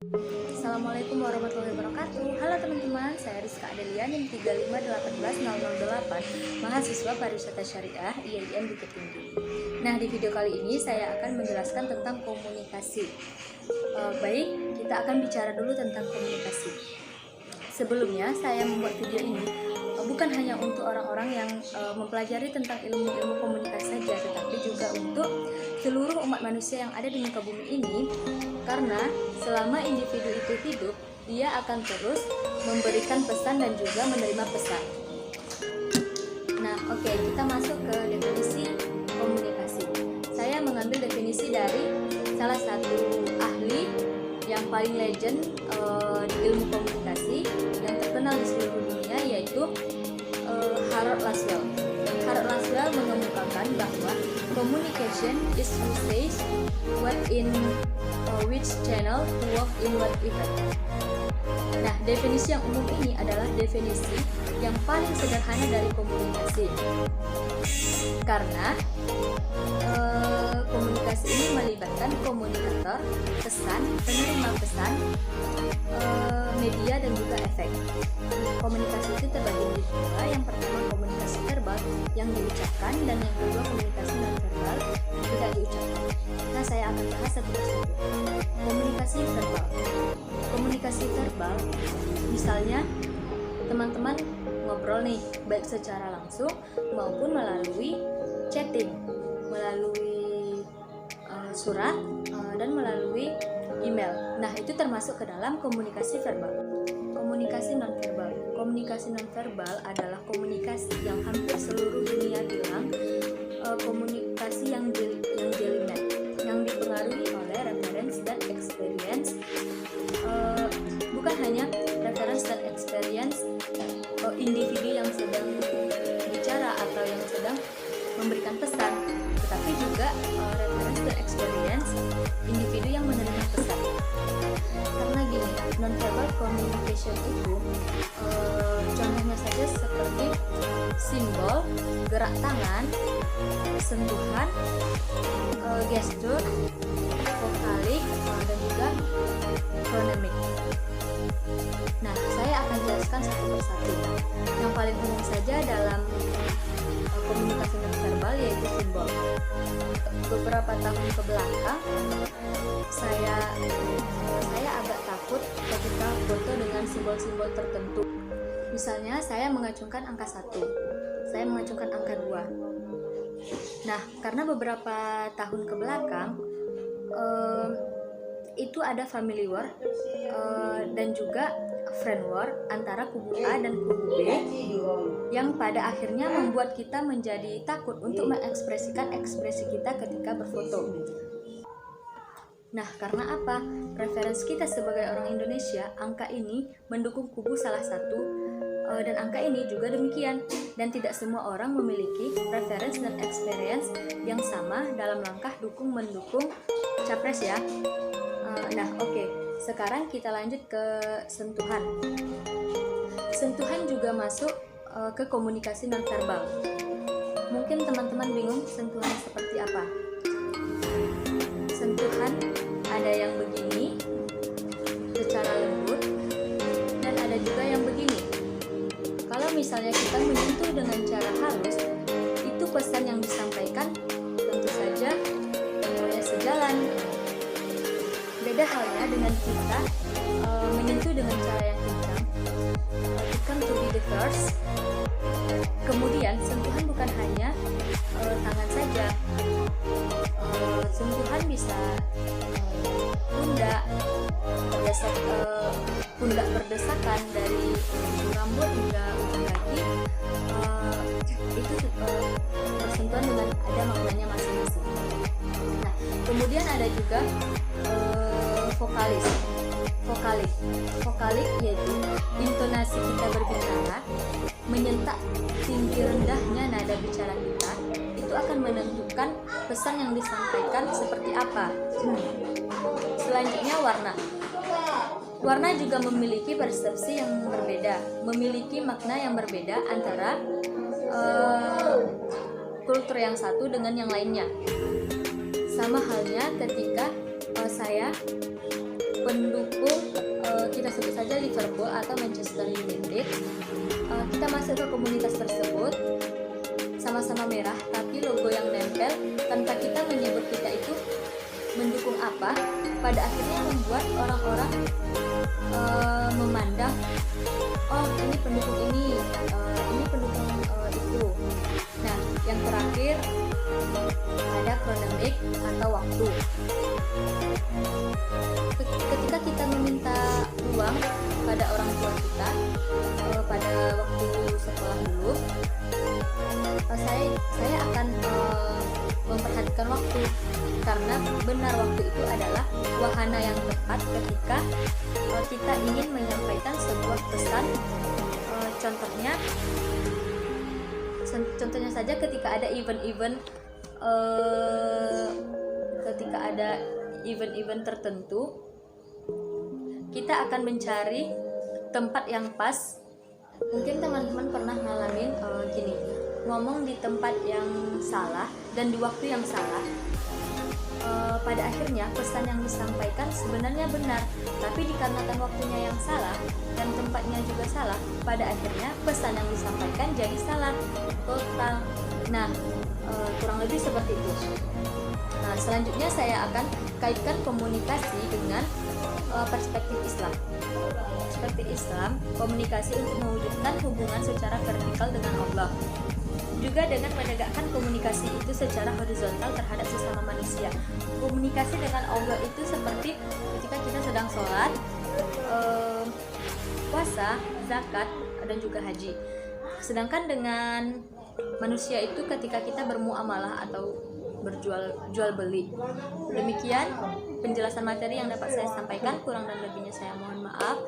Assalamualaikum warahmatullahi wabarakatuh. Halo teman-teman, saya Rizka Adelia NIM 3518008, mahasiswa pariwisata syariah IAIN Bukit Tinggi. Nah, di video kali ini saya akan menjelaskan tentang komunikasi. Baik, kita akan bicara dulu tentang komunikasi. Sebelumnya, saya membuat video ini bukan hanya untuk orang-orang yang mempelajari tentang ilmu-ilmu komunikasi saja, tetapi juga untuk seluruh umat manusia yang ada di muka bumi ini, karena selama individu itu hidup, dia akan terus memberikan pesan dan juga menerima pesan. Nah, oke, kita masuk ke definisi komunikasi. Saya mengambil definisi dari salah satu ahli yang paling legend di ilmu komunikasi yang terkenal di seluruh dunia, yaitu Harold Laswell. Harold Laswell mengemukakan bahwa communication is usage what in which channel to work in what event. Nah, definisi yang umum ini adalah definisi yang paling sederhana dari komunikasi, karena komunikasi ini melibatkan komunikator, pesan, penerima pesan, media dan juga efek. Komunikasi itu terbagi menjadi dua. Yang pertama komunikasi verbal yang diucapkan, dan yang kedua komunikasi non verbal yang tidak diucapkan. Nah, saya akan bahas satu persatu. Komunikasi verbal. Komunikasi verbal, misalnya teman-teman ngobrol nih, baik secara langsung maupun melalui chatting, melalui surat dan melalui email. Nah, itu termasuk ke dalam komunikasi verbal. Komunikasi nonverbal. Komunikasi nonverbal adalah komunikasi yang hampir seluruh dunia bilang komunikasi yang jelimet, yang dipengaruhi oleh reference dan experience. Bukan hanya reference dan experience individu yang sedang bicara atau yang sedang memberikan pesan, tetapi juga reference dan experience individu yang menerima pesan. Karena gini, non-verbal communication itu contohnya saja seperti simbol, gerak tangan, sentuhan, gestur, vokalik, dan juga kronemik. Nah, saya akan jelaskan satu persatu. Yang paling umum saja dalam komunikasi non-verbal yaitu simbol. Beberapa tahun ke belakang, saya agak takut ketika foto dengan simbol-simbol tertentu. Misalnya saya mengacungkan angka 1, saya mengacungkan angka 2. Nah, karena beberapa tahun ke belakang itu ada family war dan juga friend war antara kubu A dan kubu B, yang pada akhirnya membuat kita menjadi takut untuk mengekspresikan ekspresi kita ketika berfoto. Nah, karena apa? Referensi kita sebagai orang Indonesia, angka ini mendukung kubu salah satu, dan angka ini juga demikian. Dan tidak semua orang memiliki referensi dan experience yang sama dalam langkah mendukung capres ya. Nah, oke. Sekarang kita lanjut ke sentuhan. Sentuhan juga masuk ke komunikasi nonverbal. Mungkin teman-teman bingung sentuhan seperti apa? Sentuhan ada yang begini, secara lembut, dan ada juga yang begini. Kalau misalnya kita menyentuh dengan cara halus, itu pesan yang disampaikan tentu saja semuanya sejalan. Beda halnya dengan kita menyentuh dengan cara yang kencang, become to be the first. Kemudian sentuhan bukan hanya tangan saja, sentuhan bisa pundak, pundak berdesakan dari ujung rambut hingga ujung kaki. Itu bersentuhan dengan ada maknanya masing-masing. Nah, kemudian ada juga vokalik yaitu intonasi kita berbicara, menyentak tinggi rendahnya nada bicara kita, itu akan menentukan pesan yang disampaikan seperti apa. Selanjutnya warna juga memiliki persepsi yang berbeda, memiliki makna yang berbeda antara kultur yang satu dengan yang lainnya. Sama halnya ketika saya pendukung kita sebut saja Liverpool atau Manchester United, kita masuk ke komunitas tersebut sama-sama merah, tapi logo yang nempel tanpa kita menyebut kita itu mendukung apa, pada akhirnya membuat orang-orang memandang, oh ini pendukung ini pendukung itu. Nah, yang terakhir ada chronomic atau waktu. Ketika kita meminta uang pada orang tua kita pada waktu sekolah dulu, saya akan memperhatikan waktu, karena benar waktu itu adalah wahana yang tepat ketika kita ingin menyampaikan sebuah pesan. Contohnya saja ketika ada event tertentu, kita akan mencari tempat yang pas. Mungkin teman-teman pernah ngalamin gini, ngomong di tempat yang salah dan di waktu yang salah. Pada akhirnya pesan yang disampaikan sebenarnya benar, tapi dikarenakan waktunya yang salah dan tempatnya juga salah, pada akhirnya pesan yang disampaikan jadi salah total. Nah, kurang lebih seperti itu. Nah, selanjutnya saya akan kaitkan komunikasi dengan perspektif Islam. Perspektif Islam, komunikasi untuk mewujudkan hubungan secara vertikal dengan Allah, juga dengan menegakkan komunikasi itu secara horizontal terhadap sesama manusia. Komunikasi dengan Allah itu seperti ketika kita sedang sholat, puasa, zakat, dan juga haji. Sedangkan dengan manusia itu ketika kita bermuamalah atau jual beli. Demikian penjelasan materi yang dapat saya sampaikan, kurang dan lebihnya saya mohon maaf.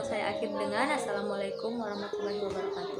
Saya akhir dengan assalamualaikum warahmatullahi wabarakatuh.